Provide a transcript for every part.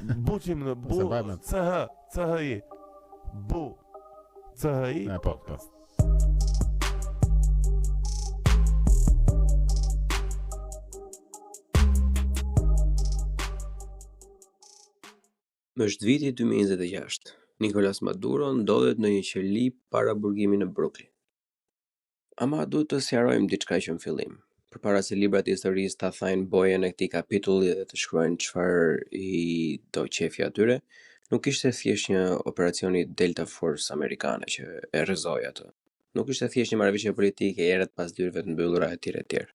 Buqim në bu CHI. Bu CHI podcast. Është viti 2026. Nicolas Maduro ndodhet në një qeli para burgimit në Brooklyn. Ama duhet të sqarojmë diçka që në fillim. Përpara se librat e historisë ta thajnë bojën e këtij kapitulli dhe të shkruajnë çfarë i do qefi atyre, nuk ishte thjesht një operacioni Delta Force amerikane që e rrëzoi atë. Nuk ishte thjesht një marrëveshje politike e errët pas dyrëve të mbyllura etj.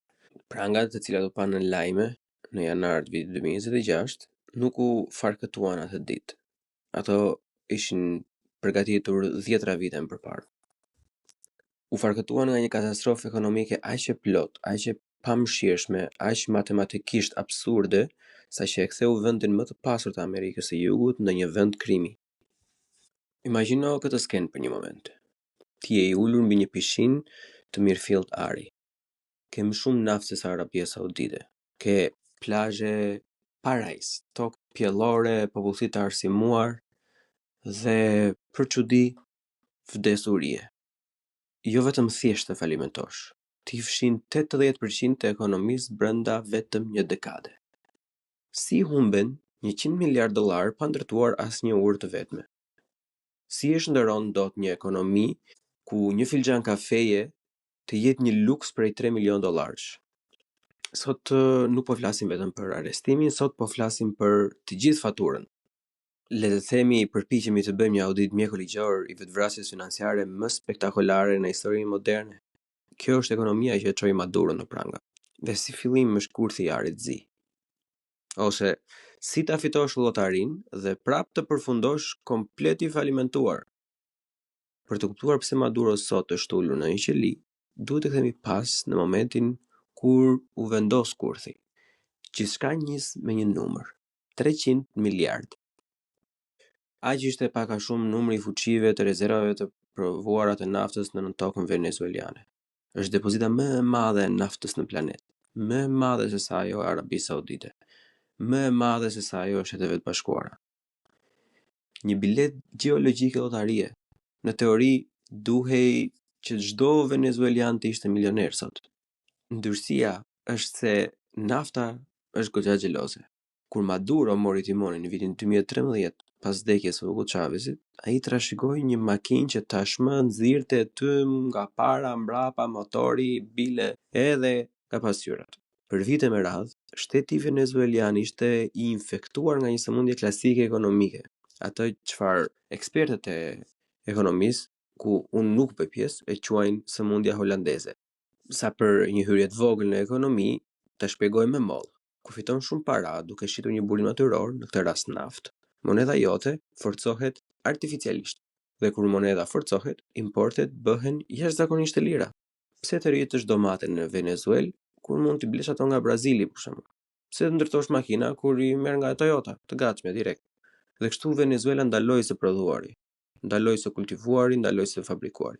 Prangat të cilat u panë në lajme në janar të vitit 2026 nuk u farkëtuan atë ditë. Ato ishin përgatitur 10 vite më përpara. U farkëtuan nga një katastrofë ekonomike aq e plot, aq e pamëshirshme, aq matematikisht absurde, saqë e ktheu vendin më të pasur të Amerikës së Jugut në një vend krimi. Imagjino këtë skenë për një moment. Ti je i ulur mbi një pishinë të mirëfillt ari. Ke më shumë naftë se sa Arabia Saudite. Ke plazhe parajs, tokë pjellore, popullsi të arsimuar dhe për çudi vdesurie. Jo vetëm thjesht të falimentosh. Ti fshin 80% të ekonomisë brenda vetëm një dekade. Si humben $100 miliard pa ndërtuar asnjë urë të vetme? Si e shndërron dot një ekonomi ku një filxhan kafeje të jetë një luks prej $3 milion? Sot nuk po flasim vetëm për arrestimin, sot po flasim për të gjithë faturën. Le të themi përpiqemi të bëjmë një audit mjekoligjor i vetvrasjes financiare më spektakolare në historinë moderne. Kjo është ekonomia që e çoi Maduro në pranga. Dhe si fillim është kurthi i arit zi. Ose si ta fitosh llotarinë dhe prap të përfundosh komplet i falimentuar. Për të kuptuar pse Maduro sot është ulur në një qeli, duhet të kthehemi pas në momentin kur u vendos kurthi. Gjithçka nis me një numër, 300 miliard. Aq ishte pak a shumë numri i fuqive të rezervave të provuara të naftës në tokën venezueliane. Është depozita më e madhe e naftës në planet, më e madhe se sa ajo e Arabisë Saudite, më e madhe se sa ajo e Shtetet e Bashkuara. Një bilet gjeologjike llotarie. Në teori duhej që çdo venezuelian të ishte milioner sot. Ndërsia është se nafta është goxha xheloze. Kur Maduro mori timonin në vitin 2013 pas vdekjes së Hugo Chávezit, ai trashëgoi një makinë që tashmë nxirrte nga para mbrapa motori, bile edhe kapasqyrat. Për vite me radhë, shteti venezuelian ishte i infektuar nga një sëmundje klasike ekonomike. Ato çfarë ekspertët e ekonomisë, ku unë nuk bëj pjesë, e quajnë sëmundja holandeze. Sa për një hyrje të vogël në ekonomi, ta shpjegoj me moll. Kur fiton shumë para duke shitur një burim natyror, në këtë rast naftë, monedha jote forcohet artificialisht. Dhe kur monedha forcohet, importet bëhen jashtëzakonisht të lira. Pse të rritësh domate në Venezuelë kur mund t'i blesh ato nga Brazili për shembull? Pse të ndërtosh makina kur i merr nga Toyota, të gatshme direkt? Dhe kështu Venezuela ndaloi së prodhuari, ndaloi së kultivuari, ndaloi së fabrikuari.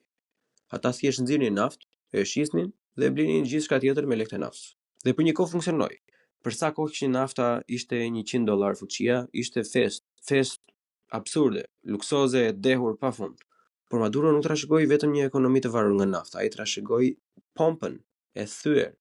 Ata thjesht nxirrnin naftë, e shisnin dhe blinin gjithçka tjetër me lekë të naftës. Dhe për një kohë funksionoi. Për sa kohë që nafta ishte $100 fuqia, ishte fest absurde, luksoze e dehur pafund. Por Maduro nuk trashëgoi vetëm një ekonomi të varur nga nafta, ai trashëgoi pompën e thyer,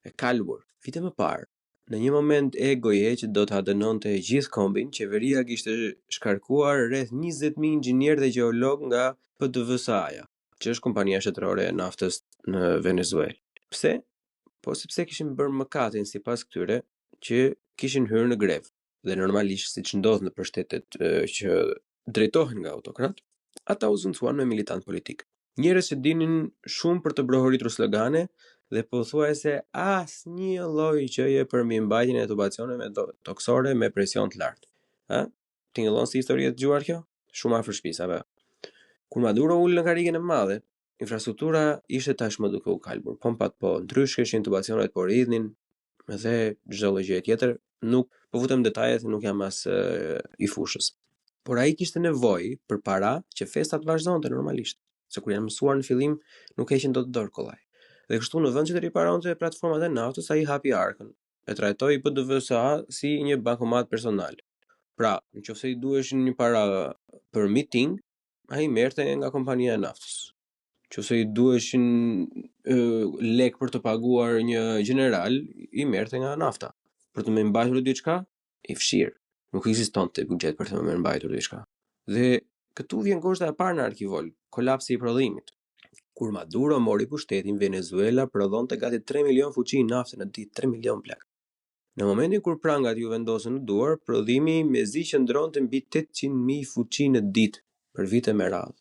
e kalbur. Vite më parë, në një moment egoje që do ta dënonte gjithë kombin, qeveria kishte shkarkuar rreth 20.000 inxhinier dhe gjeolog nga PDVSA-ja, që është kompania shtetërore e naftës në Venezuelë. Pse? Po sepse kishin bërë mëkatin sipas këtyre që kishin hyrë në grev. Dhe normalisht siç ndodh në shtetet që drejtohen nga autokrat, ata u zëncuan me militant politik. Njerëz që dinin shumë për të brohuritur slogane dhe pothuajse asnjë lloj gjëje për mbajtjen e tubacioneve toksore me presion të lartë. Tingëllon si histori e dëgjuar kjo? Shumë afër shtëpisë apo? Kur Maduro ul në karrigen e madhe, infrastruktura ishte tashmë duke u kalbur. Pompat po ndryshkeshin, tubacionet po rridhnin dhe çdo lloj gjëje tjetër. Nuk po futem detajet, nuk jam as i fushës. Por ai kishte nevojë për para që festat vazhdonte normalisht. Se kur janë mësuar në fillim, nuk heqin dot dorë kollaj. Dhe kështu në vend që të riparonte platformat e naftës, ai hapi arkën. E trajtoi PDVSA si një bankomat personal. Pra, nëse I duheshin një para për miting, ai merrte nga kompania e naftës. Nëse I duheshin lek për të paguar një general, I merrte nga nafta. Për të më mbajtur diçka, I fshir. Nuk ekzistonte buxhet për të më mbajtur diçka. Dhe këtu vjen koshta e parë në Arkivol, kolapsi I prodhimit. Kur Maduro mori pushtetin, Venezuela prodhonte gati 3 milion fuqi nafte në ditë, 3 milion plak. Në momentin kur prangat ju vendosën në duar, prodhimi mezi qëndronte mbi 800.000 fuqi në ditë për vite me radhë.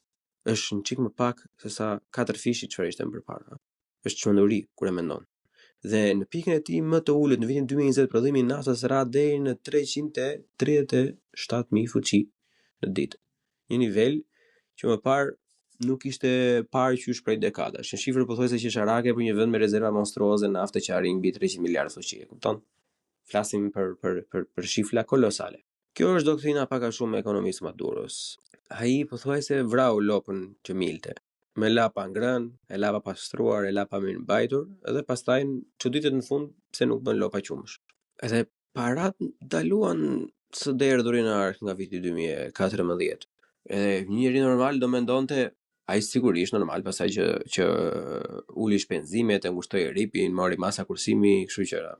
Është një çik më pak se sa 4 fishi çfarë ishte më përpara. Është çmenduri kur e mendon. Dhe në pikën e tij më të ulët në vitin 2020 prodhimi I naftës ra deri në 337.000 fuqi në ditë. Një nivel që më parë nuk ishte parë qysh prej dekadash. Një shifër pothuajse qesharake për një vend me rezerva monstruoze nafte që arrin mbi 300 miliardë fuqi, e kupton? Flasim për shifra kolosale. Kjo është doktrina pak a shumë e ekonomisë Maduros. Ai pothuajse vrau lopën që milte. Me lapa ngrën, e lapa pastruar, e lapa mirë mbajtur, edhe pastaj çuditet në fund pse nuk bën lopa qumësh. Edhe parat daluan së derdhurin në ark nga viti 2014. Edhe një njeri normal do mendonte ai sigurisht normal pasaj që uli shpenzimet, e ngushtoi ripin, mori masa kursimi, kështu qëra.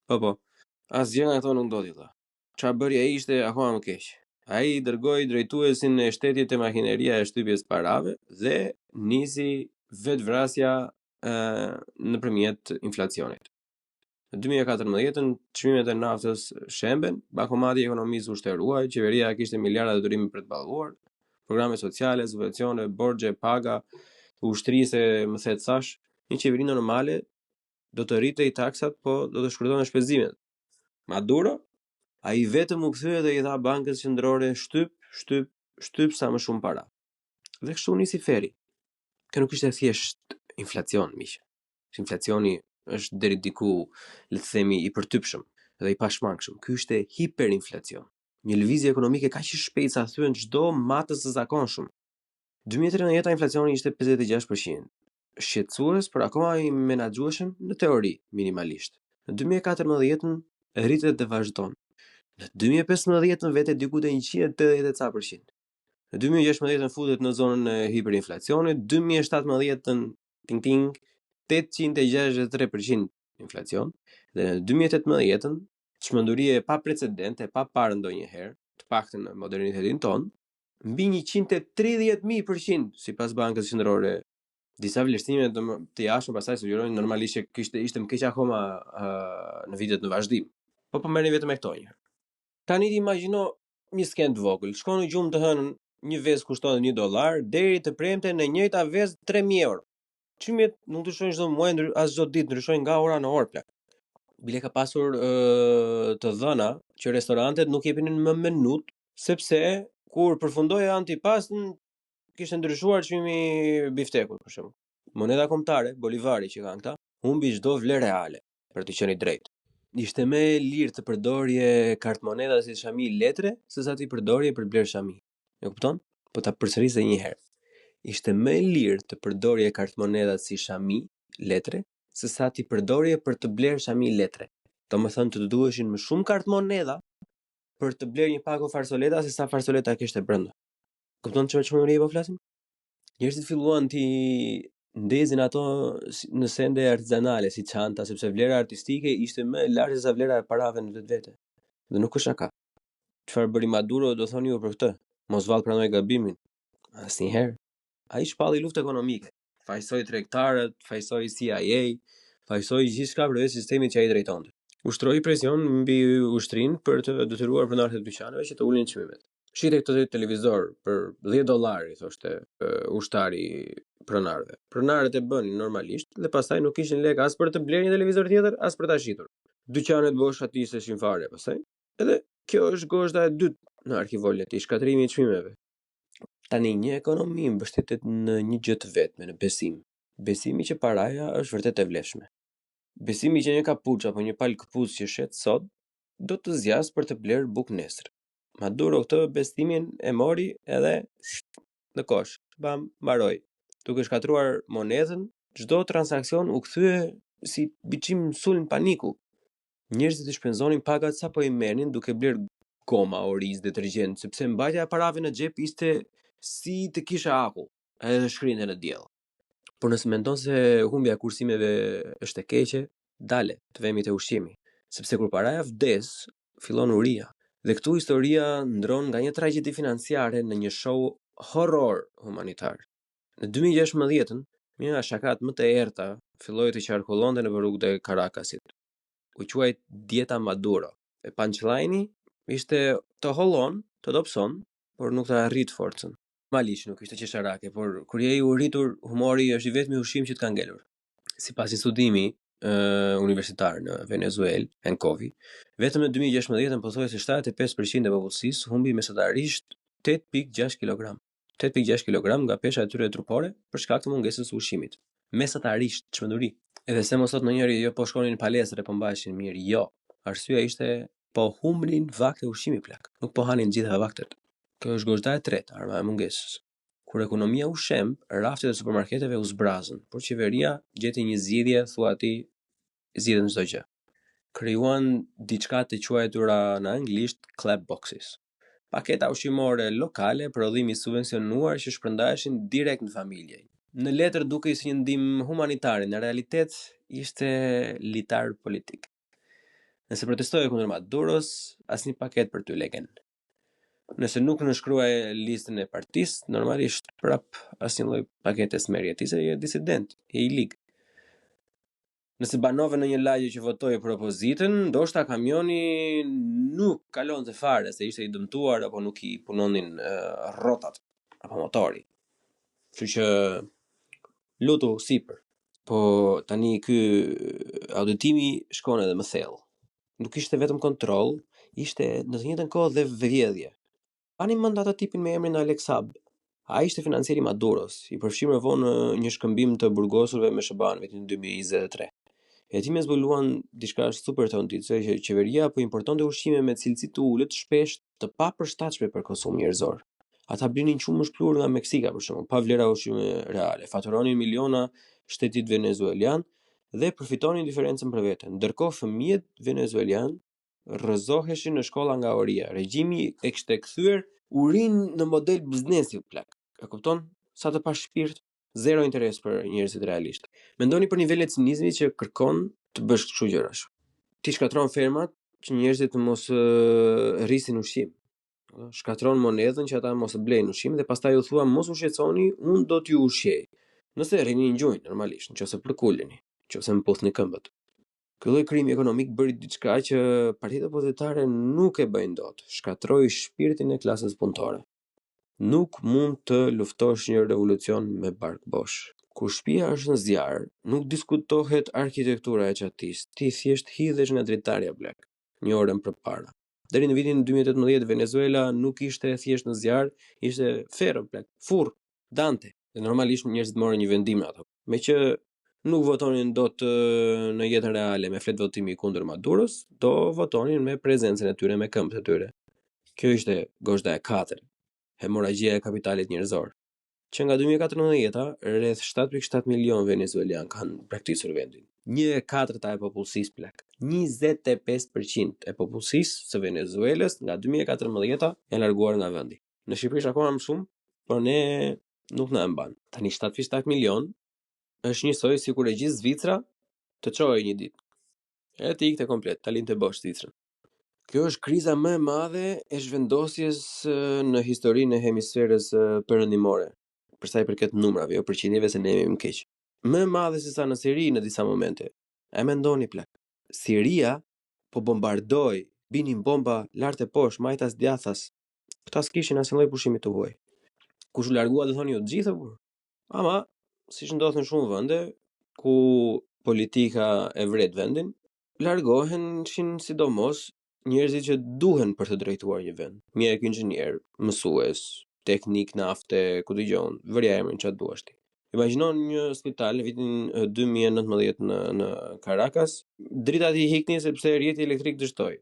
Po. Asgjë nga këto nuk ndodhi dha. Çfarë bëri ai ishte akoma më keq. Ai dërgoi drejtuesin e shtetit te makineria e shtypjes parave dhe nisi vetvrasja nëpërmjet inflacionit. Në 2014 çmimet e naftës shemben, bankomati I ekonomisë u shtërua, qeveria kishte miliarda detyrime për të paguar, programe sociale, subvencione, borxhe, paga, ushtrisë, më thet sash, një qeveri normale do të rritej taksat, po do të shkurtohen shpenzimet. Maduro, ai vetëm u kthye dhe I dha bankës qendrore shtyp sa më shumë para. Dhe kështu nisi feri. Kjo nuk ishte thjesht inflacion, miq. Inflacioni është deri diku, le të themi, I përtypshëm dhe I pashmangshëm. Ky ishte hiperinflacion. Një lëvizje ekonomike kaq I shpejtë sa thyen çdo matës së zakonshëm. 2013 inflacioni ishte 56%. Shqetësues, por akoma I menaxhueshëm në teori, minimalisht. Në 2014 rritet dhe vazhdon. Në 2015 vete diku te 180%. Në 2016 futet në zonën e hiperinflacionit, 2017 ting 863% inflacion dhe në 2018 çmenduri e pa precedente, pa parë ndonjëherë, të paktën në modernitetin ton, mbi 130.000% sipas Bankës Qendrore. Disa vlerësime të jashtme pastaj sugjerojnë normalisht që ishte më keq akoma në vitet në vazhdim. Po merrni vetëm me këto një. Tani imagjino një skend vogël. Shkon në gjumë të hënën, një vezë kushton $1 deri të premte në njëjta vezë 3.000 euro. Çmimet nuk ndryshojnë çdo muaj, as çdo ditë, ndryshojnë nga ora në orë plak. Bile ka pasur të dhëna që restorantet nuk jepinin më menut, sepse kur përfundoi antipastën kishte ndryshuar çmimi biftekut për shembull. Moneda kombëtare, bolivari që kanë këta, humbi çdo vlerë reale, për të qenë I drejtë. Ishte më lirë të përdorje kartë moneda si shami letre, sesa të përdorje për bler shami. E kupton? Po ta përsërisë një herë. Ishte më lirë të përdorje kartë moneda si shami letre, sesa të përdorje për të bler shami letre. Domethënë të duheshin më shumë kartë moneda për të bler një pako farsoleta se sa farsoleta kishte brenda. Kupton çfarë çmenduri po flasim? Njerëzit filluan të ndezin ato në sende artizanale si çanta, sepse vlera artistike ishte më e lartë se sa vlera e parave në vetvete. Dhe nuk është shaka. Çfarë bëri Maduro do thoni ju për këtë? Mos vall pranoi gabimin. Asnjëherë. Ai shpalli luftë ekonomike. Fajsoi tregtarët, fajsoi CIA, fajsoi gjithçka përveç sistemit që ai drejtonte. Ushtroi presion mbi ushtrinë për të detyruar pronarët e dyqaneve që të ulnin çmimet. Shite këtë televizor për $10, thoshte ushtari pronarëve. Pronarët e bënin normalisht dhe pastaj nuk kishin lek as për të blerë një televizor tjetër, as për ta shitur. Dyqanet bosh atiseshin fare pastaj. Edhe kjo është gozhda e dytë në Arkivolet, I shkatrimi I çmimeve. Tani një ekonomi mbështetet në një gjë të vetme, në besim. Besimi që paraja është vërtet e vlefshme. Besimi që një kapuç apo një palë këpucë që shet sot do të zjas për të bler buk nesër. Maduro këtë besimin e mori edhe në kosh, bam, mbaroi. Duke shkatruar monedën, çdo transakcion u kthye si biçim sulm paniku. Njerëzit I shpenzonin pagat sa po I merrnin duke bler koma, oriz, detergjent, sepse mbajtja e parave në xhep ishte si të kisha akull, edhe shkrinte në diell. Por nëse mendon se humbja e kursimeve është e keqe, dale, të vemi te ushqimi, sepse kur paraja vdes, fillon uria. Dhe këtu historia ndron nga një tragjedi financiare në një show horror humanitar. Në 2016, një nga shakat më të errta filloi të qarkullonte në rrugët e Caracasit. U quajt dieta Maduro. E punchline-i ishte të hollon, të dobson, por nuk të arrit forcën. Normalisht nuk ishte qesharake, por kur je i urritur, humori është i vetmi ushqim që të ka ngelur. Sipas një studimi universitar në Venezuelë, Encovi, vetëm në 2016 pothuajse 75% e popullsisë humbi mesatarisht 8.6 kg. 8.6 kg nga pesha e tyre trupore për shkak të mungesës së ushqimit. Mesatarisht, çmenduri. Edhe se mos thot ndonjëri, jo po shkonin në palestër e po mbaheshin mirë, jo. Arsyeja ishte po humbnin vakte ushqimi plak, nuk po hanin gjitha vaktet. Kjo është gozhda e tretë, arma e mungesës. Kur ekonomia u shemb, raftet e supermarketeve u zbrazën, por qeveria gjeti një zgjidhje, thua ti, zgjidhen çdo gjë. Krijuan diçka të quajtura në anglisht clap boxes. Paketa ushqimore lokale, prodhimi i subvencionuar që shpërndaheshin direkt në familje. Në letër dukej si një ndihmë humanitare, në realitet ishte litar politik. Nëse protestoje kundër Maduros, asnjë paketë për ty legen. Nëse nuk nënshkruaj listën e partisë, normalisht prap asnjë lloj pakete s'merrje, ti se je disident, je i lig. Nëse banove në një lagje që votoi për opozitën, ndoshta kamioni nuk kalonte fare se ishte i dëmtuar apo nuk i punonin rrotat apo motori. Kështu që lutu sipër. Po tani ky auditimi shkon edhe më thellë. Nuk ishte vetëm kontroll, ishte në të njëjtën kohë dhe vjedhje. Ani mend atë tipin me emrin Alex Saab. Ai ishte financieri i Maduros, i përfshirë vonë në një shkëmbim të burgosurve me SBA në vitin 2023. Hetimet zbuluan diçka super të ndicë që qeveria po importonte ushqime me cilësi të ulët shpesh të papërshtatshme për konsum njerëzor. Ata blinin qumë shplur nga Meksika për shembull, pa vlera ushqime reale, faturonin miliona shtetit venezuelian dhe përfitonin diferencën për veten. Ndërkohë fëmijët venezuelian rrëzoheshin në shkolla nga oria. Regjimi e kishte kthyer urinë në model biznesi plak. E kupton? Sa të pa shpirt, zero interes për njerëzit realisht. Mendoni për nivelin e cinizmit që kërkon të bësh kështu gjërash. Ti shkatron fermat që njerëzit të mos rrisin ushqim. Shkatron monedhën që ata mos blejnë ushqim dhe pastaj u thua mos u shqetësoni, unë do t'ju ushqej. Nëse rrini në gjunjë normalisht, nëse përkuleni, nëse mputhni këmbët. Ky lloj krimi ekonomik bëri diçka që partitë opozitare nuk e bëjnë dot. Shkatroi shpirtin e klasës punëtore. Nuk mund të luftosh një revolucion me bark bosh. Kur shtëpia është në zjarr, nuk diskutohet arkitektura e çatis. Ti thjesht hidhesh nga dritarja blek, një orë përpara. Deri në vitin 2018 Venezuela nuk ishte thjesht në zjarr, ishte ferro blek, furr, dante. Dhe normalisht njerëzit morën një vendim në ato. Meqë nuk votonin dot në jetën reale me flet votimi kundër Maduros, do votonin me prezencën e tyre, me këmbët e tyre. Kjo ishte gozhda e katërt, hemoragjia e kapitalit njerëzor, që nga 2014 rreth 7.7 milion venezuelian kanë braktisur vendin. 1/4 e popullsisë plak. 25% e popullsisë së Venezuelës nga 2014 janë larguar nga vendi. Në Shqipëri është akoma më shumë, por ne nuk na e mban. Tani 7.7 milion është njësoj si kur e gjithë Zvicra të çojë një ditë. E të ikte komplet, ta linte bosh Zvicrën. Kjo është kriza më e madhe e zhvendosjes në historinë e hemisferës perëndimore, për sa i përket numrave, jo përqindjeve se ne jemi më keq. Më e madhe se sa në Siri në disa momente. E mendoni plak. Siria po bombardoi, binin bomba lart e poshtë, majtas djathas. Këta s'kishin asnjë lloj pushimi të huaj. Kush u largua do thoni ju të gjithë apo? Ama siç ndodh në shumë vende ku politika e vret vendin, largoheshin sidomos njerëzit që duhen për të drejtuar një vend. Mjek inxhinier, mësues, teknik nafte, ku dëgjon, vërja emrin çfarë duash ti. Imagjinon një spital në vitin 2019 në Caracas, dritat i hiknin sepse rrjeti elektrik dështoi.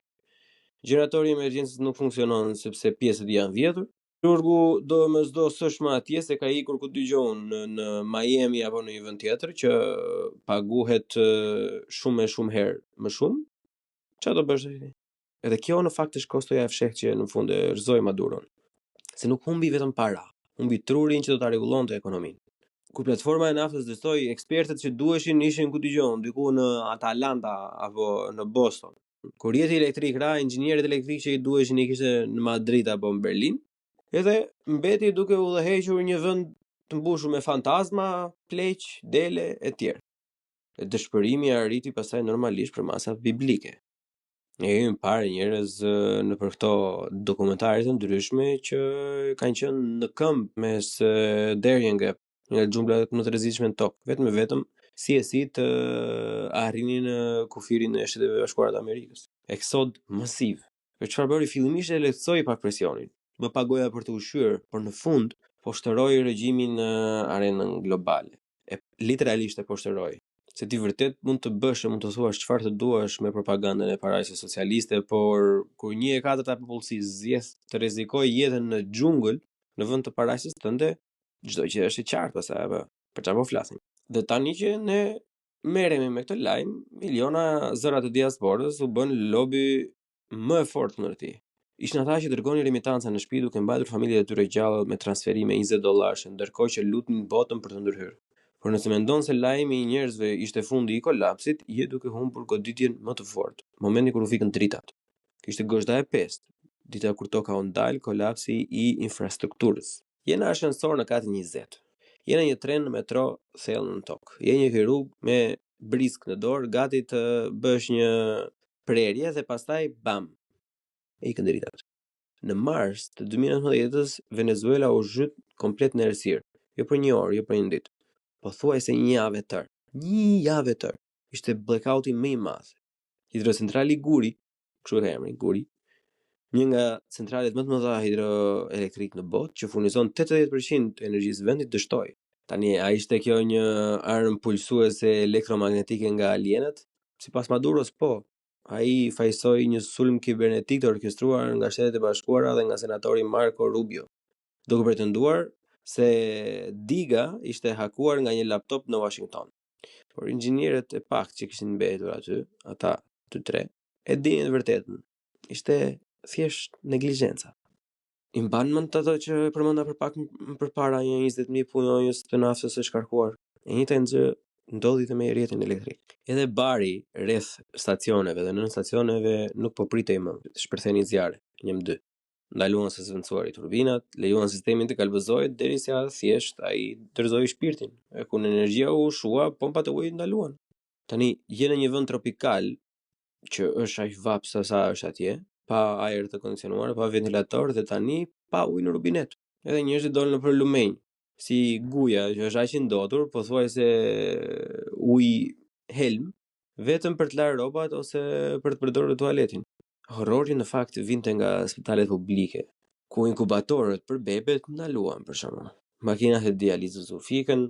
Gjeneratori i emergjencës nuk funksionon sepse pjesët janë vjedhur. Chirurgu do s'është më atje se ka ikur ku dëgjon në Miami apo në një vend tjetër që paguhet shumë herë më shumë. Çfarë do bësh ti? Edhe kjo në fakt është kostoja e fshehtë që në fund e rrëzoi Maduron. Se nuk humbi vetëm para, humbi trurin që do ta rregullonte ekonominë. Kur platforma e naftës dështoi, ekspertët që duheshin ishin ku dëgjon, diku në Atalanta apo në Boston. Kur jeti elektrik ra, inxhinierët elektrikë që i duheshin i kishte në Madrid apo në Berlin, edhe mbeti duke udhëhequr një vend të mbushur me fantazma, pleq, dele e tjerë. E dëshpërimi arriti pastaj normalisht për masat biblike. Ne kemi parë njerëz në për këto dokumentare të ndryshme që kanë qenë në këmbë mes derjen nga xhumblat më të rrezikshme në tokë, vetëm si të arrinin kufirin e Shtetet Bashkuara të Amerikës. Eksod masiv. Për çfarë bëri fillimisht e lehtësoi pak presionin. Më pagoja për të ushqyer, por në fund po shtoroi regjimin në arenën globale. Literalisht e po shtoroi. Se ti vërtet mund të bësh, mund të thuash çfarë të duash me propagandën e parajsës socialiste, por kur 1/4 e popullsisë zgjedh të rrezikojë jetën në xhungël në vend të parajsës tënde, çdo gjë është e qartë pastaj apo për çfarë po flasim. Dhe tani që ne merremi me këtë lajm, miliona zëra të diasporës u bën lobi më e fortë kundër tij. Ishin ata që dërgonin remitanca në shtëpi duke mbajtur familjet e tyre gjallë me transferime $20, ndërkohë që lutnin botën për të ndërhyrë. Por nëse mendon se lajmi i njerëzve ishte fundi i kolapsit, je duke humbur goditjen më të fortë, momenti kur u fikën dritat. Kishte gozhda e pestë, dita kur toka u ndal, kolapsi i infrastrukturës. Je në ashensor në katin 20. Je në një tren në metro thellë në tokë. Je një kirurg me brisk në dorë, gati të bësh një prerje dhe pastaj bam. E ikën dritat. Në mars të 2019-s, Venezuela u zhyt komplet në errësirë. Jo për një orë, jo për një ditë. Po thuaj se një javë tërë. Një javë tërë. Ishte blackouti më i madh. Hidrocentrali Guri, kështu e emri Guri, një nga centralet më të mëdha hidroelektrik në botë, që furnizon 80% të energjisë vendit, dështoi. Tani a ishte kjo një armë pulsuese elektromagnetike nga alienët? Sipas Maduros, po. Ai fajsoi një sulm kibernetik të orkestruar nga Shtetet e Bashkuara dhe nga senatori Marco Rubio, duke pretenduar se diga ishte hakuar nga një laptop në Washington. Por inxhinierët e pak që kishin mbetur aty, ata të tre, e dinin të vërtetën. Ishte thjesht neglizhenca. I mban mend ato që përmenda për pak më përpara, një 20.000 punonjës të naftës së shkarkuar. E njëjta gjë ndodhi dhe me rrjetin elektrik. Edhe bari rreth stacioneve dhe nën stacioneve nuk po pritej më. Shpërtheni zjarre, njëm 2. Ndaluan se zvendësuari turbinat, lejuan sistemin të kalbëzohet derisa thjesht ai dërzoi shpirtin. E kur energjia u shua, pompat e ujit ndaluan. Tani je në një vend tropikal që është aq vaps sa është atje, pa ajër të kondicionuar, pa ventilator dhe tani pa ujë në rubinet. Edhe njerëzit dolën nëpër lumenj, si guja që është aq i ndotur, po thuaj se ujë helm, vetëm për të larë rrobat ose për të përdorur tualetin. Horrori në fakt vinte nga spitalet publike, ku inkubatorët për bebet ndaluan për shembull. Makinat e dializës u fikën,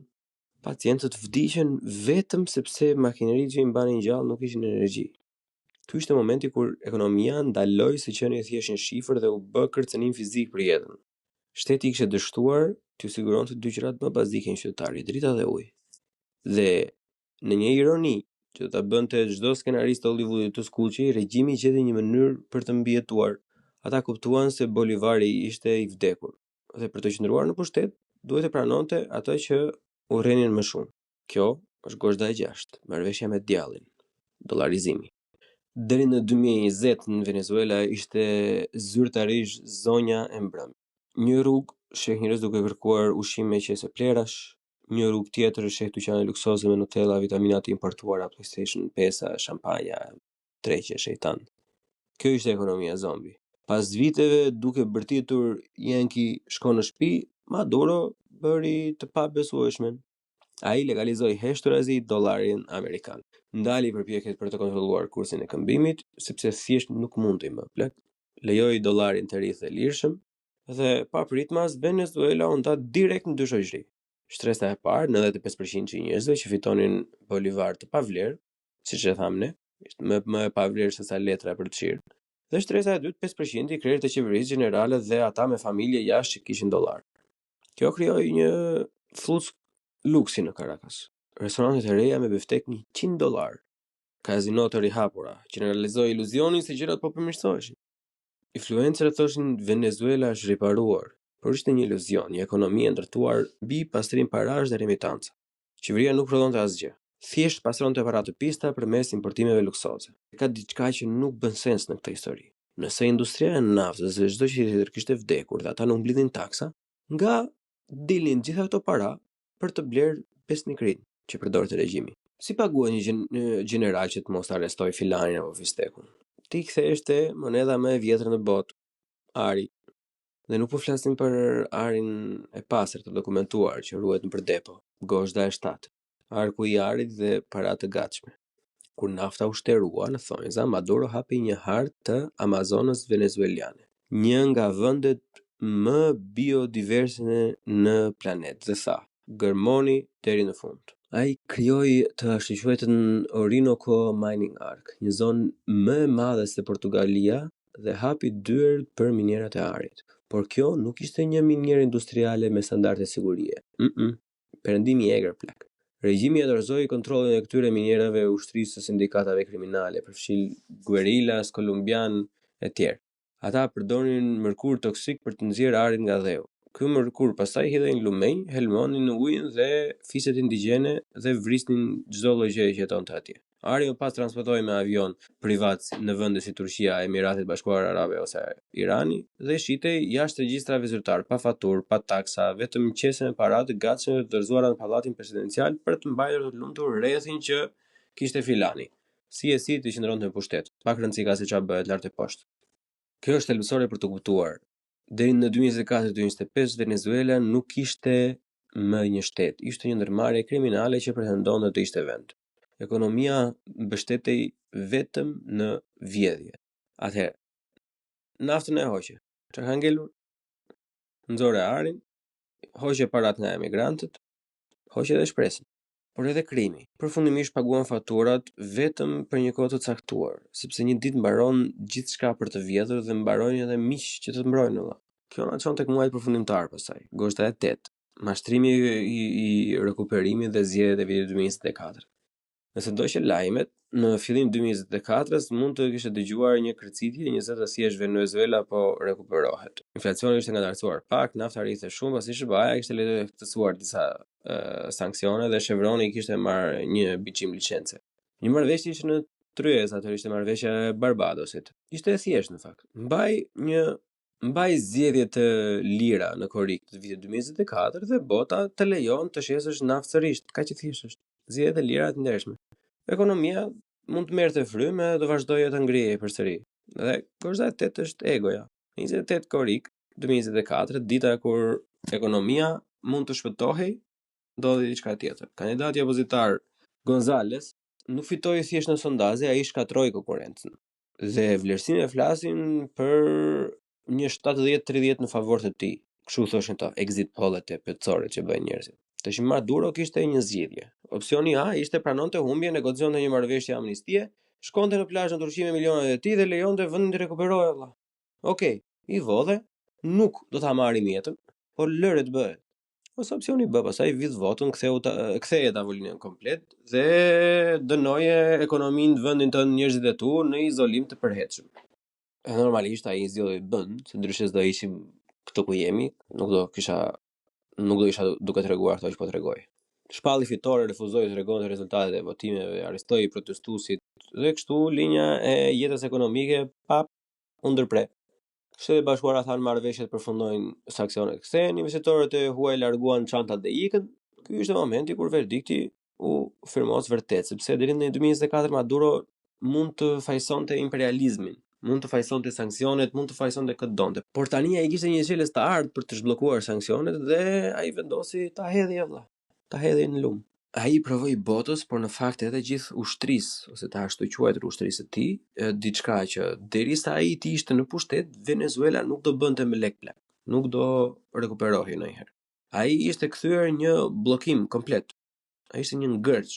pacientët vdiqën vetëm sepse makineritë që i mbanin gjallë nuk kishin energji. Ky ishte momenti kur ekonomia ndaloi së qenie thjesht një shifër dhe u bë kërcënim fizik për jetën. Shteti kishte dështuar t'u siguronte dy gjërat më bazike në qytetarit, drita dhe uji. Dhe në një ironi që do ta bënte çdo skenarist Hollywoodit të skuqi, regjimi gjeti një mënyrë për të mbijetuar. Ata kuptuan se Bolivari ishte i vdekur dhe për të qëndruar në pushtet, duhet të pranonte ato që urrenin më shumë. Kjo është gozhda e 6, marrëveshja me djallin, dollarizimi. Deri në 2020 në Venezuela ishte zyrtarisht zonja e mbrëmjes. Një rrugë sheh njerëz duke kërkuar ushqim me qese plerash, një rrugë tjetër sheh dyqane luksoze me Nutella, vitamina të importuara, PlayStation 5, shampanja, treqe, shejtan. Kjo ishte ekonomia zombi. Pas viteve duke bërtitur Yankee shkon në shtëpi, Maduro bëri të pabesueshmen. Ai legalizoi heshturazi dollarin amerikan. Ndali përpjekjet për të kontrolluar kursin e këmbimit, sepse thjesht nuk mundej më plot. Lejoi dollarin të rrithë e lirshëm dhe pa pritmas Venezuela u nda direkt në dy shoqëri. Shtresa e parë, 95% që njerëzve që fitonin bolivar të pavlerë, siç e thamë ne, ishte më e pavlerë se sa letra për të çirë. Dhe shtresa e dytë, 5% i krerët e qeverisë gjenerale dhe ata me familje jashtë që kishin dollar. Kjo krijoi një fluks luksi në Caracas. Restorantet e reja me biftek $100. kazino të rihapura, që në realizoi iluzionin se gjërat po përmirësoheshin. Influencerët thoshin Venezuela është riparuar, por ishte një iluzion, një ekonomi e ndërtuar mbi pastrim parash dhe remitanca. Qeveria nuk prodhonte asgjë. Thjesht pastronte aparat të pista përmes importimeve luksoze. Ka diçka që nuk bën sens në këtë histori. Nëse industria e naftës dhe çdo gjë tjetër kishte vdekur dhe ata nuk mblidhin taksa, nga dilnin gjitha këto para për të blerë besnikrin që përdorte regjimi. Si paguaj një general që të mos arrestoj filanin apo fistekun? Ti ktheheshte monedha më e vjetër në botë, ari. Dhe nuk po flasim për arin e pastër të dokumentuar që ruhet nëpër depo, gozhda e 7, arku i arit dhe paratë të gatshme. Kur nafta u shterua në thonjza, Maduro hapi një hartë të Amazonës venezueliane, një nga vendet më biodiverse në planet, dhe tha, gërmoni deri në fund. Ai krijoi të ashtuquajtën Orinoco Mining Arc, një zonë më e madhe se Portugalia dhe hapi dyer për minerat e arit. Por kjo nuk ishte një minierë industriale me standarde sigurie. Perëndimi i egër plak. Regjimi e dorëzoi kontrollin e këtyre minierave ushtrisë së sindikatave kriminale, përfshirë guerillas kolumbian e tjerë. Ata përdorin mërkur toksik për të nxjerrë arin nga dheu. Ky mërkur pastaj hidhej në lumenj, helmonin në ujin dhe fiset indigjene dhe vrisnin çdo lloj gjëje që jetonte atje. Ari më pas transportohej me avion privat në vende si Turqia, Emiratet Bashkuara Arabe ose Irani dhe shitej jashtë regjistrave zyrtar, pa faturë, pa taksa, vetëm qese me para të gatshme të dorëzuara në pallatin presidencial për të mbajtur të lumtur rrethin që kishte filani. Si të qëndronte në pushtet, pak rëndësi ka se çfarë bëhet lart e poshtë. Kjo është thelbësore për të kuptuar. Deri në 2024-2025 Venezuela nuk ishte më një shtet, ishte një ndërmarrje kriminale që pretendonte të ishte vend. Ekonomia mbështetej vetëm në vjedhje. Atëherë, naftën e hoqe. Çfarë ka ngelur? Nxore arin, hoqe parat nga emigrantët, hoqe edhe shpresën. Por edhe krimi. Përfundimisht paguan faturat vetëm për një kohë të caktuar, sepse një ditë mbaron gjithçka për të vjedhur dhe mbarojnë edhe miq që të mbrojnë valla. Kjo na çon tek muajt përfundimtar pastaj. Gozhda e 8, mashtrimi i rekuperimit dhe zgjedhjet e vitit 2024. Nëse ndoqë lajmet, në fillim 2024-s mund të kishe dëgjuar një kërcitje, një zë të thjesht Venezuela po rekuperohet. Inflacioni ishte ngadalësuar pak, nafta rrithte shumë, pasi SBA kishte lehtësuar disa sanksione dhe Chevroni kishte marrë një biçim licence. Një marrëveshje ishte në tryezë, atë ishte marrëveshja e Barbadosit. Ishte e thjeshtë në fakt. Mbaj zgjedhje të lira në korrik të vitit 2024 dhe bota të lejon të shesësh naftë sërish, kaq e thjeshtë është. Zgjedhje të lira të ndershme. Ekonomia mund të merrte frymë dhe të vazhdojë të ngrihej përsëri. Dhe gozhda e 8 është egoja. 28 korrik 2024, dita kur ekonomia mund të shpëtohej, ndodhi diçka tjetër. Kandidati opozitar Gonzales nuk fitoi thjesht në sondazhe, ai shkatroi konkurrencën. Dhe vlerësimet flasin për një 70-30 në favor të tij. Kështu thoshin ata, exit pollet e plotësore që bëjnë njerëzit. Tash Maduro kishte një zgjidhje. Opsioni A ishte pranonte humbje, negocijonte një marrëveshje amnistie, shkonte në plazh në Turqi me milionat e tij dhe lejonte vendin të rekuperohej valla. Okej, i vodhe, nuk do ta marrim jetën, por lëre të bëhet. Ose opsioni B, pastaj vit votën, ktheje tavolinën komplet dhe dënoje ekonominë të vendin tonë, njerëzit e tu në izolim të përhershëm. Normalisht ai zgjodhi B-n, se ndryshe s'do ishim këtu ku jemi, nuk do isha duke treguar këto që po tregoj. Shpalli fitore refuzoi të tregonte rezultatet e votimeve, arrestoi protestuesit dhe kështu linja e jetës ekonomike pa u ndërprer. Shtetet Bashkuara thanë marrëveshjet përfundojnë sanksionet. Kthehen investitorët e huaj, larguan çantat dhe ikën. Ky ishte momenti kur verdikti u firmos vërtet, sepse deri në 2024 Maduro mund të fajsonte imperializmin, mund të fajsonte sanksionet, mund të fajsonte këtë donte. Por tani ai kishte një qelës të ardhur për të zhbllokuar sanksionet dhe ai vendosi ta hedhë valla, ta hedhë në lum. Ai provoi botës, por në fakt edhe gjithë ushtrisë, ose të ashtu quajtur ushtrisë të tij, diçka që derisa ai të ishte në pushtet, Venezuela nuk do bënte me lek plak, nuk do rekuperohej ndonjëherë. Ai ishte kthyer një bllokim komplet. Ai ishte një ngërç.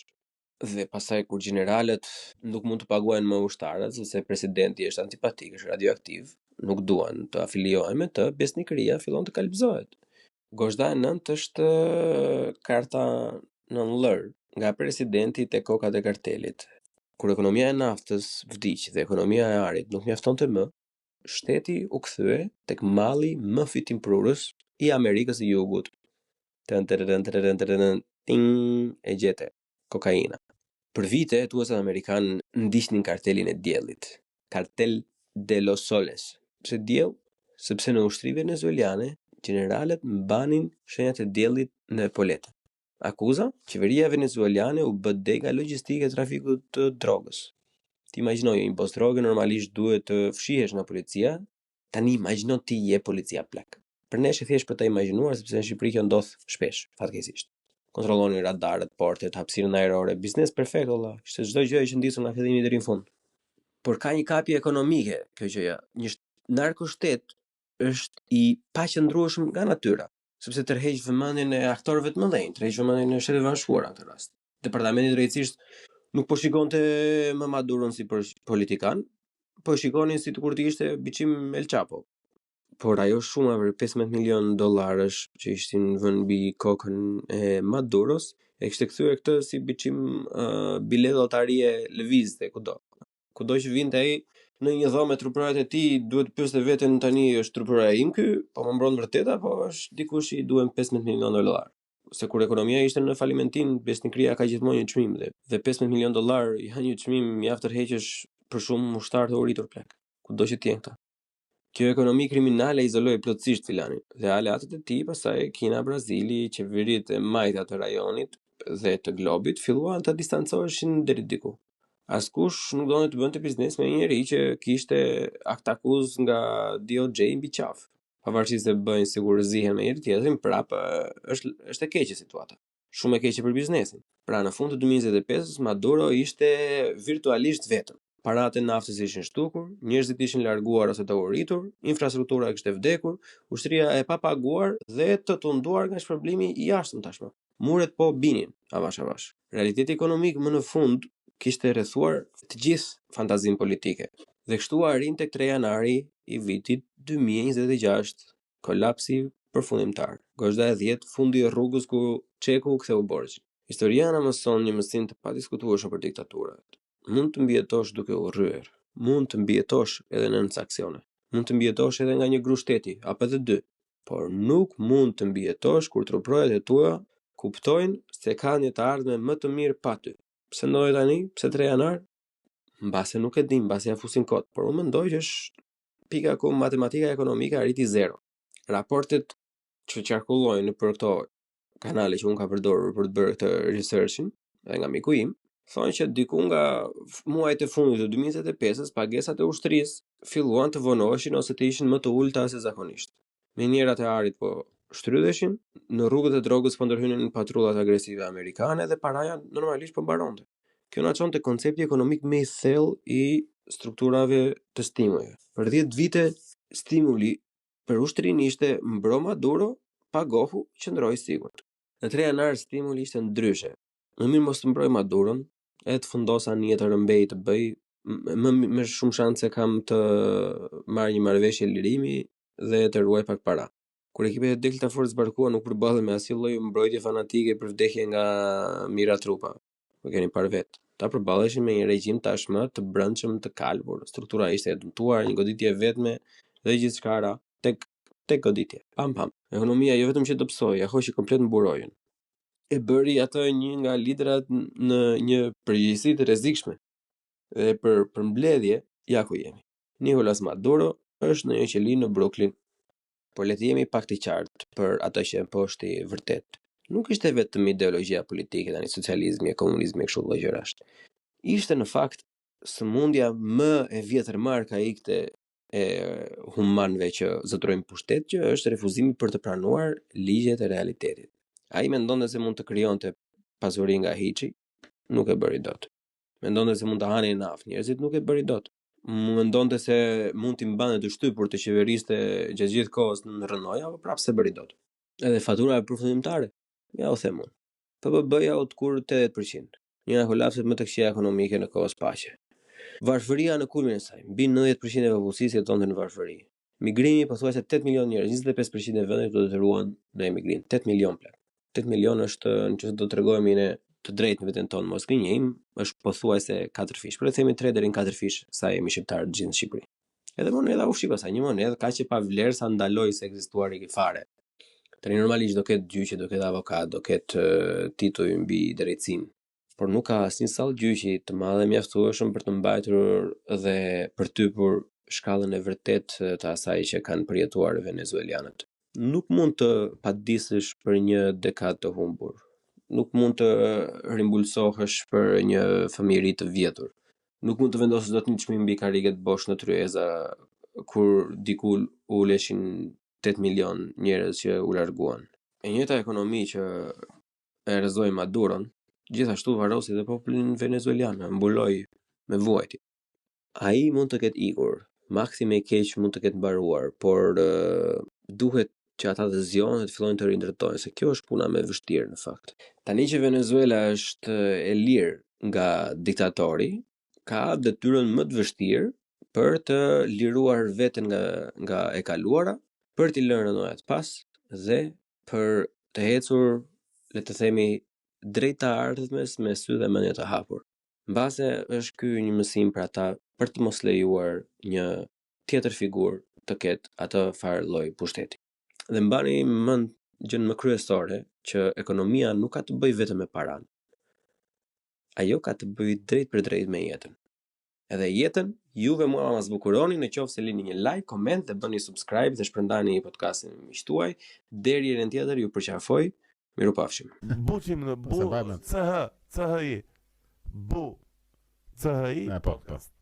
Dhe pastaj kur gjeneralët nuk mund të paguajnë më ushtarët, sepse presidenti është antipatik, është radioaktiv, nuk duan të afiliohen me të, besnikëria fillon të kalbëzohet. Gozhda e 9 është karta në lër nga presidenti te kokat e kartelit. Kur ekonomia e naftës vdiq dhe ekonomia e arit nuk mjaftonte më, shteti u kthye tek malli më fitimprurës i Amerikës së Jugut. Ting, e gjete, kokaina. Për vite, tuaset amerikanë ndiqnin kartelin e diellit, Cartel de los Soles. Pse diell? Sepse në ushtri venezuelane, generalet mbanin shenjat e diellit në polete. Akuza? Qeveria venezuelane u bë dega logjistike e trafikut të drogës. Ti imagjinoj, një post droge normalisht duhet të fshihesh nga policia, tani imagjino ti je policia plak. Për ne është thjesht për ta imagjinuar sepse në Shqipëri kjo ndodh shpesh, fatkeqësisht. Kontrollonin radarët, portet, hapësirën ajrore, biznes perfekt valla. Ishte çdo gjë e qëndisur nga fillimi deri në fund. Por ka një kapje ekonomike kjo gjëja. Një narkoshtet është i paqëndrueshëm nga natyra, sepse tërheq vëmendjen e aktorëve të mëdhenj, tërheq vëmendjen e Shtetit Bashkuar në këtë rast. Departamenti i Drejtësisë nuk po shikonte më Maduron si politikan, po shikonin si kur të ishte biçim El Chapo. Por ajo shuma për $15 milion që ishin vënë mbi kokën e Maduros, e kishte kthyer këtë si biçim bilet lotarie lëvizte kudo. Kudo që vinte ai në një dhomë me trupërat e tij, duhet të pyeste veten tani është trupëra im ky, po më mbron vërtet apo është dikush i duhen $15 milion. Se kur ekonomia ishte në falimentin, besnikëria ka gjithmonë një çmim dhe $15 milion janë një çmim mjaft tërheqësh për shumë ushtar të uritur plak. Kudo që të jenë këta. Kjo ekonomi kriminale izoloi plotësisht filanin dhe aleatët e tij, pastaj Kina, Brazili, qeveritë e majta të rajonit dhe të globit filluan të distancoheshin deri diku. Askush nuk donte të bënte biznes me një njerëz që kishte akt akuz nga DOJ mbi qaf. Pavarësisht se bëjnë sigur zihen me njëri tjetrin, prapë është e keqe situata. Shumë e keqe për biznesin. Pra në fund të 2025-s Maduro ishte virtualisht vetëm. Paratë e naftës ishin shtukur, njerëzit ishin larguar ose të uritur, infrastruktura kishte vdekur, ushtria e papaguar dhe të tunduar nga shpërblimi i jashtëm tashmë. Muret po binin, avash. Realiteti ekonomik më në fund kishte rrethuar të gjithë fantazinë politike. Dhe kështu arrin tek 3 janari i vitit 2026, kolapsi përfundimtar. Gozhda e 10, fundi i rrugës ku Çeku ktheu borxhin. Historia na mëson një mësim të padiskutueshëm për diktaturat. Mund të mbijetosh duke u rryer, mund të mbijetosh edhe në aksione, mund të mbijetosh edhe nga një gru shteti, apo edhe 2, por nuk mund të mbijetosh kur truprohet e tua kuptojnë se ka një të ardhme më të mirë pa ty. Pse ndodhi tani? Pse 3 janar? Mbase nuk e dim, mbase ja fusin kot, por unë mendoj që është pika ku matematika ekonomike arriti 0. Raportet që qarkullojnë për këto kanale që unë ka përdorur për të bërë këtë researchin, edhe nga miku im, thonë që diku nga muajt e fundit të 2025-s pagesat e ushtrisë filluan të vonoheshin ose të ishin më të ulta se zakonisht. Minierat e arit po shtrydheshin, në rrugët e drogës po ndërhynin patrullat agresive amerikane dhe paraja normalisht po mbaronte. Kjo na çon te koncepti ekonomik më i thellë i strukturave të stimujve. Për 10 vite stimuli për ushtrinë ishte mbro Maduro, pagohu, qëndroi sigurt. Në 3 janar stimuli ishte ndryshe. Më mirë mos të mbroj Maduron, e të fundosa një të rëmbej të bëj, më shumë shanse kam të marrë një marrëveshje lirimi dhe të ruaj pak para. Kur ekipet e Delta Force zbarkua nuk përballen me asnjë lloj mbrojtje fanatike për vdekje nga mira trupa. Po keni parë vet. Ta përballeshin me një regjim tashmë të brendshëm të kalbur. Struktura ishte e dëmtuar, një goditje vetme dhe gjithçka ra tek goditje. Pam. Ekonomia jo vetëm që dobësoi, ja hoqi komplet mburojën. E bëri atë një nga liderat në një përgjegjësi të rrezikshme. Dhe për mbledhje, ja ku jemi. Nicolas Maduro është në një qeli në Brooklyn. Por le të jemi pak të qartë për atë që po është i vërtet. Nuk ishte vetëm ideologjia politike tani socializmi e komunizmi e kështu lloj gjërash. Ishte në fakt sëmundja më e vjetër më arkaikte e humanëve që zotërojnë pushtet, që është refuzimi për të pranuar ligjet e realitetit. Ai mendonte se mund të krijonte pasuri nga hiçi, nuk e bëri dot. Mendonte se mund të hanin naftë, njerëzit nuk e bëri dot. Mendonte se mund t'i mbante të shtypur të qeveriste gjatë gjithë kohës në rrënoja, apo prapë se bëri dot. Edhe fatura e përfundimtare, ja u them unë. PBB-ja u tkur 80%. Një nga kolapset më të këqija ekonomike në kohës paqe. Varfëria në kulmin e saj, mbi 90% e popullsisë jetonte në varfëri. Migrimi pothuajse 8 milion njerëz, 25% e vendit do detyruan në emigrim. 8 milion plak. 8 milion është, nëse do t'rregojmë ne të drejtë në veten tonë mos gënjejmë, është pothuajse 4 fish. Por e themi 3 deri në 4 fish sa jemi shqiptarë gjithë në Shqipëri. Edhe moneda u shiko sa një monedhë kaq e pa vlerë sa ndaloi se ekzistuari fare. Tani normalisht do ketë gjyqe, do ketë avokat, do ketë titull mbi drejtësinë, por nuk ka asnjë sallë gjyqi të madhe mjaftueshëm për të mbajtur dhe përtypur shkallën e vërtet të asaj që kanë përjetuar venezuelianët. Nuk mund të padisësh për një dekadë të humbur. Nuk mund të rimbulsohesh për një fëmijëri të vjetur. Nuk mund të vendosësh dot një çmim mbi karriget bosh në Tryeza kur diku uleshin 8 milion njerëz që u larguan. E njëjta ekonomi që e rrezoi Maduron, gjithashtu varrosi dhe popullin venezuelian, mbuloi me vuajtje. Ai mund të ketë ikur, maksime i keq mund të ketë mbaruar, por duhet që ata të zgjohen dhe të fillojnë të rindërtojnë, se kjo është puna më e vështirë në fakt. Tani që Venezuela është e lirë nga diktatori, ka detyrën më të vështirë për të liruar veten nga e kaluara, për t'i lënë rënojat pas dhe për të ecur, le të themi, drejt të ardhmes me sy dhe mendje të hapur. Mbase është ky një mësim për ata për të mos lejuar një tjetër figurë të ketë atë farë lloj pushteti. Dhe mbani mend gjën më kryesore që ekonomia nuk ka të bëjë vetëm me paran. Ajo ka të bëjë drejt për drejt me jetën. Edhe jetën, juve mua ma zbukuroni në qoftë se lini një like, koment dhe bëni subscribe dhe shpërndani podcastin me miqtuaj. Deri herën tjetër ju përqafoj. Mirupafshim. Buçim në bu, CHI, bu, CHI podcast.